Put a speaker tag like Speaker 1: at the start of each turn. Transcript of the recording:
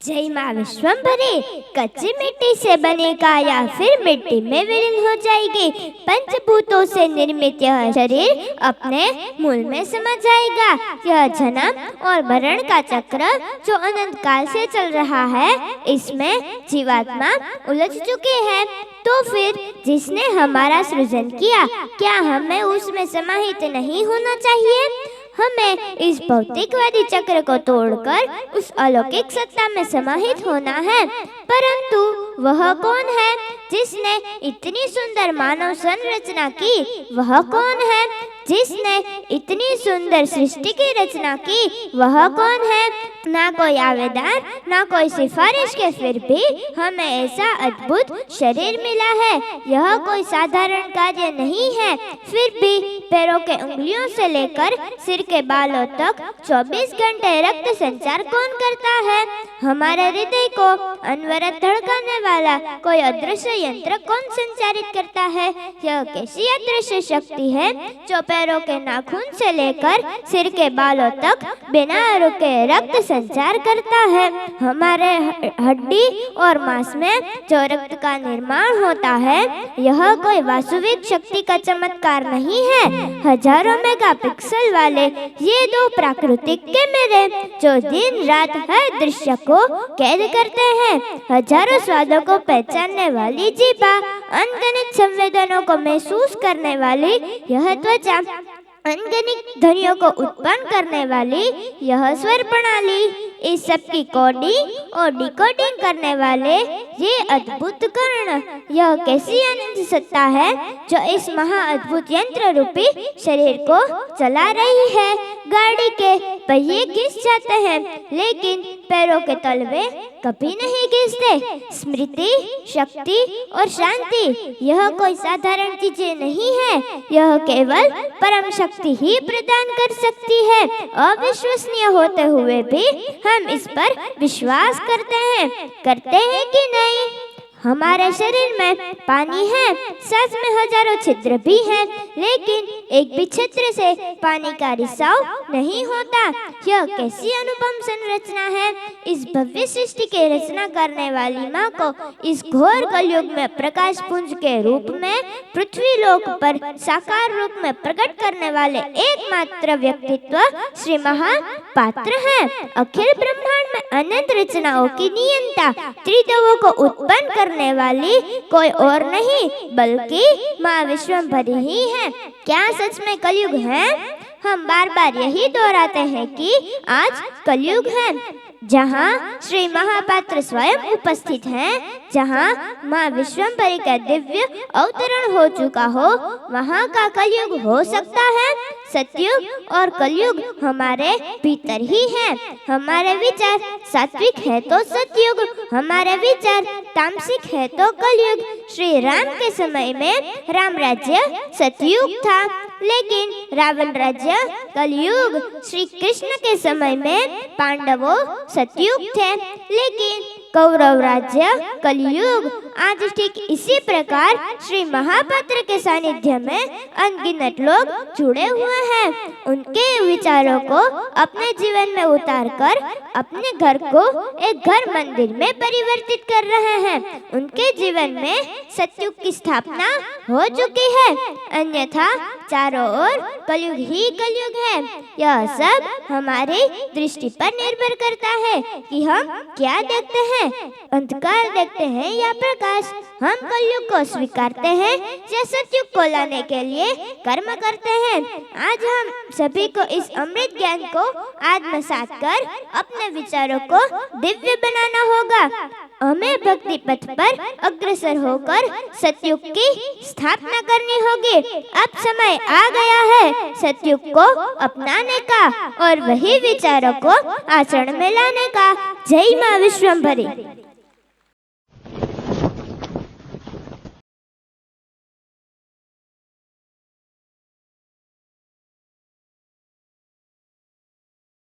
Speaker 1: जय माँ विश्वम्भरी। कच्ची मिट्टी से बनेगा या फिर मिट्टी में विलीन हो जाएगी। पंचभूतों से निर्मित यह शरीर अपने मूल में समा जाएगा। यह जन्म और मरण का चक्र जो अनंत काल से चल रहा है, इसमें जीवात्मा उलझ चुकी है। तो फिर जिसने हमारा सृजन किया, क्या हमें उसमें समाहित नहीं होना चाहिए? हमें इस भौतिकवादी चक्र को तोड़कर उस अलौकिक सत्ता में समाहित होना है। परंतु वह कौन है जिसने इतनी सुंदर मानव संरचना की? वह कौन है जिसने इतनी सुंदर सृष्टि की रचना की? वह कौन है? ना कोई आवेदन, ना कोई सिफारिश के फिर भी हमें ऐसा अद्भुत शरीर मिला है। यह कोई साधारण कार्य नहीं है। फिर भी पैरों के उंगलियों से लेकर सिर के बालों तक 24 घंटे रक्त संचार कौन करता है? हमारे हृदय को अनवरत धड़काने वाला कोई अदृश्य यंत्र कौन संचारित करता है? यह कैसी अदृश्य शक्ति है जो पैरों के नाखून से लेकर सिर के बालों तक बिना रुके रक्त संचार करता है? हमारे हड्डी और मांस में जो रक्त का निर्माण होता है, यह कोई वास्तविक शक्ति का चमत्कार नहीं है। हजारों मेगापिक्सल वाले ये दो प्राकृतिक कैमरे जो दिन रात हर दृश्य को कैद करते हैं, हजारों स्वादों को पहचानने वाली जीभा, अनगिनत संवेदनों को महसूस करने वाली यह त्वचा, अनगिनत ध्वनियों को उत्पन्न करने वाली यह स्वर प्रणाली, इस सब की कोडिंग और डिकोडिंग करने वाले ये अद्भुत कर्ण, यह कैसी अनंत सत्ता है जो इस महा अद्भुत यंत्र रूपी शरीर को चला रही है। गाड़ी के पहिए घिस जाते हैं, लेकिन पैरों के तलवे कभी नहीं घिसते। स्मृति, शक्ति और शांति, यह कोई साधारण चीजें नहीं है। यह केवल परम शक्ति ही प्रदान कर सकती है। अविश्वसनीय होते हुए भी हम इस पर विश्वास करते हैं कि नहीं? हमारे शरीर में पानी है, सांस में हजारों छिद्र भी हैं, लेकिन एक भी छिद्र से पानी का रिसाव नहीं होता। यह कैसी अनुपम संरचना है! इस भव्य सृष्टि की रचना करने वाली माँ को इस घोर कलयुग में प्रकाश पुंज के रूप में पृथ्वी लोक पर साकार रूप में प्रकट करने वाले एकमात्र व्यक्तित्व श्री महापात्र हैं। अखिल ब्रह्मांड में अनंत रचनाओं की नियंता, त्रिदेवों को उत्पन्न करने वाली कोई और नहीं बल्कि माँ विश्वम्भरी ही है। क्या सच में कलयुग है? हम बार बार यही दोहराते हैं कि आज कलयुग है, जहाँ श्री महापात्र स्वयं उपस्थित हैं, जहाँ माँ विश्वम्भरी का दिव्य अवतरण हो चुका हो, वहाँ का कलयुग हो सकता है। सतयुग और कलयुग हमारे भीतर ही है। हमारे विचार सात्विक है तो सतयुग, हमारे विचार तामसिक है तो कलयुग। श्री राम के समय में राम राज्य सतयुग था, लेकिन रावण राज्य कलयुग। श्री कृष्ण के समय में पांडवों सतयुग थे, लेकिन कौरव राज्य कलयुग। आज ठीक इसी प्रकार श्री महापात्र के सानिध्य में अनगिनत लोग जुड़े हुए हैं। उनके विचारों को अपने जीवन में उतारकर अपने घर को एक घर मंदिर में परिवर्तित कर रहे हैं। उनके जीवन में सतयुग की स्थापना हो चुकी है, अन्यथा चारों ओर कलयुग ही कलयुग है। यह सब हमारी दृष्टि पर निर्भर करता है कि हम क्या देखते हैं, अंधकार देखते हैं या प्रकाश। हम कलयुग को स्वीकारते हैं या सतयुग को लाने के लिए कर्म करते हैं। आज हम सभी को इस अमृत ज्ञान को आत्मसात कर अपने विचारों को दिव्य बनाना होगा। हमें भक्ति पथ पर अग्रसर होकर सतयुग की स्थापना करनी होगी। अब समय आ गया है सतयुग को अपनाने का और वही विचारों को आचरण में लाने का। जय माँ विश्वम्भरी।